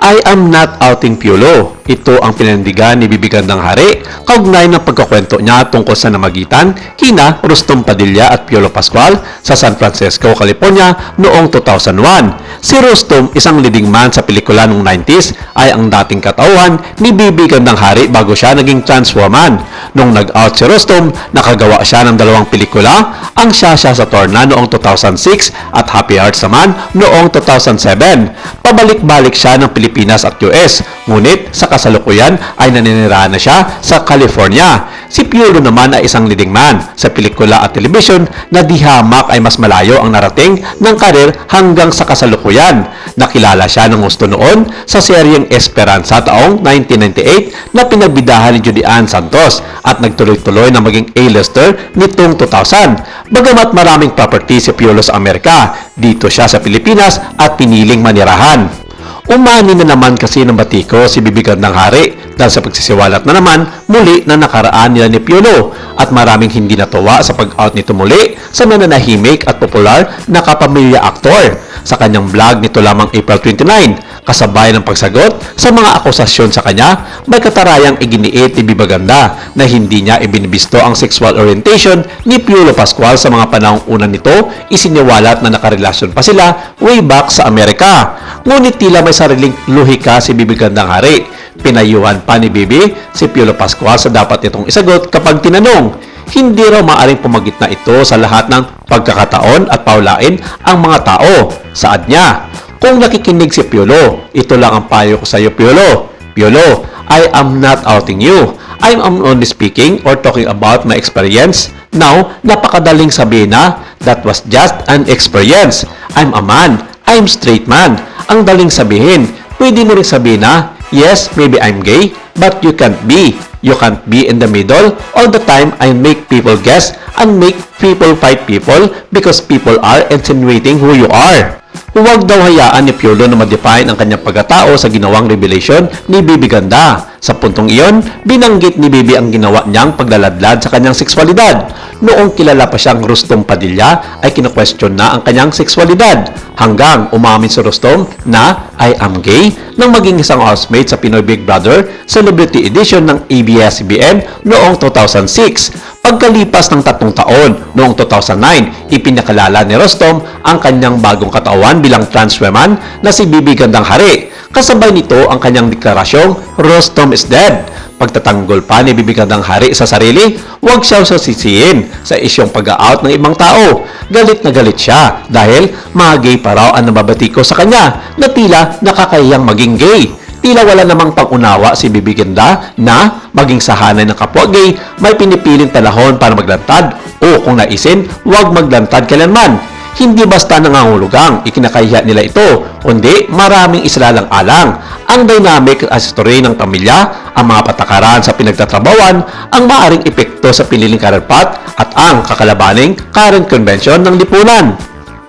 I am not outing Piolo. Ito ang pinanindigan ni Bibi Gandang Hari kaugnay ng pagkakwento niya tungkol sa namagitan kina Rustom Padilla at Piolo Pascual sa San Francisco, California noong 2001. Si Rustom, isang leading man sa pelikula noong 90s, ay ang dating katauhan ni Bibi Gandang Hari bago siya naging trans woman. Nung nag-out si Rustom, nakagawa siya ng dalawang pelikula, ang Shasha sa Torna noong 2006 at Happy Hearts naman noong 2007. Pabalik-balik siya ng Pilipinas at US, ngunit sa kasalukuyan ay naninirahan na siya sa California. Si Piolo naman ay isang leading man sa pelikula at television na di hamak ay mas malayo ang narating ng karir hanggang sa kasalukuyan. Nakilala siya ng gusto noon sa seryeng Esperanza taong 1998 na pinagbidahan ni Judy Ann Santos at nagtuloy-tuloy na maging A-lister nitong 2000. Bagamat maraming property si Piolo sa Amerika, dito siya sa Pilipinas at piniling manirahan. Umani na naman kasi ng batiko si Bibi Gandang Hari dahil sa pagsisiwalat na naman muli na nakaraan nila ni Piolo at maraming hindi natuwa sa pag-out nito muli sa nananahimik at popular na kapamilya aktor. Sa kanyang vlog nito lamang April 29, kasabay ng pagsagot sa mga akusasyon sa kanya, may katarayang iginiit ni Bibi Ganda na hindi niya ibinibisto ang sexual orientation ni Piolo Pascual sa mga panahong una nito isiniwalat na nakarelasyon pa sila way back sa Amerika. Ngunit tila may sariling luhika si Bibi Gandang Hari. Pinayuhan pa ni Bibi si Piolo Pascual sa dapat itong isagot kapag tinanong. Hindi raw maaring pumagitna ito sa lahat ng pagkakataon at paulain ang mga tao. Saad niya, kung nakikinig si Piolo, ito lang ang payo ko sa iyo, Piolo. Piolo, I am not outing you. I am only speaking or talking about my experience. Now, napakadaling sabihin na, that was just an experience. I'm a man. I'm straight man. Ang daling sabihin. Pwede mo rin sabihin na, yes, maybe I'm gay, but you can't be. You can't be in the middle. All the time, I make people guess and make people fight people because people are insinuating who you are. Huwag daw hayaan ni Piolo na ma-define ang kanyang pagkatao sa ginawang revelation ni Bibi Ganda. Sa puntong iyon, binanggit ni Bibi ang ginawa niyang paglaladlad sa kanyang sexualidad. Noong kilala pa siyang Rustom Padilla, ay kina-question na ang kanyang sexualidad. Hanggang umamin si Rustom na I am gay nang maging isang housemate sa Pinoy Big Brother Celebrity Edition ng ABS-CBN noong 2006. Pagkalipas ng 3 taon, noong 2009, ipinakalala ni Rustom ang kanyang bagong katawan bilang trans woman na si Bibi Gandang Hari. Kasabay nito ang kanyang deklarasyong Rustom is dead. Pagtatanggol pa ni Bibi Gandang Hari sa sarili, huwag siya sisisihin sa isyong pag-out ng ibang tao. Galit na galit siya dahil mga gay pa raw ang nababatiko sa kanya na tila nakakayang maging gay. Tila wala namang pangunawa si Bibi Ganda na maging sahanay ng kapwa gay may pinipiling talahon para maglantad o kung naisin, huwag maglantad kailanman. Hindi basta nangangulugang ikinakahiya nila ito, kundi maraming isalalang-alang. Ang dynamic at history ng pamilya, ang mga patakaran sa pinagtatrabawan, ang maaring epekto sa piniling career path at ang kakalabaning current convention ng lipunan.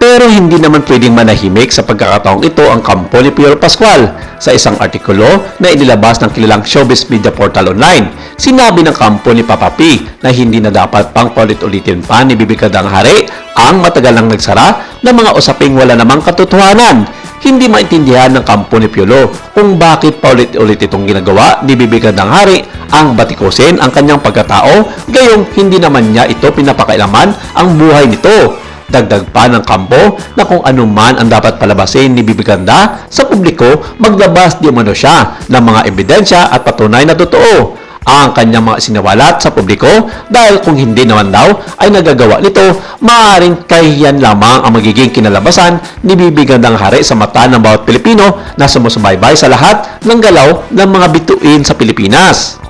Pero hindi naman pwedeng manahimik sa pagkakataong ito ang kampo ni Piolo Pascual. Sa isang artikulo na inilabas ng kilalang showbiz media portal online, sinabi ng kampo ni Papa P na hindi na dapat pang paulit-ulitin pa ni Bibi Gandang Hari ang matagal nang nagsara na mga usaping wala namang katotohanan. Hindi maintindihan ng kampo ni Piolo kung bakit paulit-ulit itong ginagawa ni Bibi Gandang Hari ang batikusin ang kanyang pagkatao, gayong hindi naman niya ito pinapakailaman ang buhay nito. Dagdag pa ng kampo na kung ano man ang dapat palabasin ni Bibi Ganda sa publiko, maglabas di umano siya ng mga ebidensya at patunay na totoo ang kanyang mga sinawalat sa publiko dahil kung hindi naman daw ay nagagawa nito, maaaring kahihiyan lamang ang magiging kinalabasan ni Bibi Gandang Hari sa mata ng bawat Pilipino na sumusubaybay sa lahat ng galaw ng mga bituin sa Pilipinas.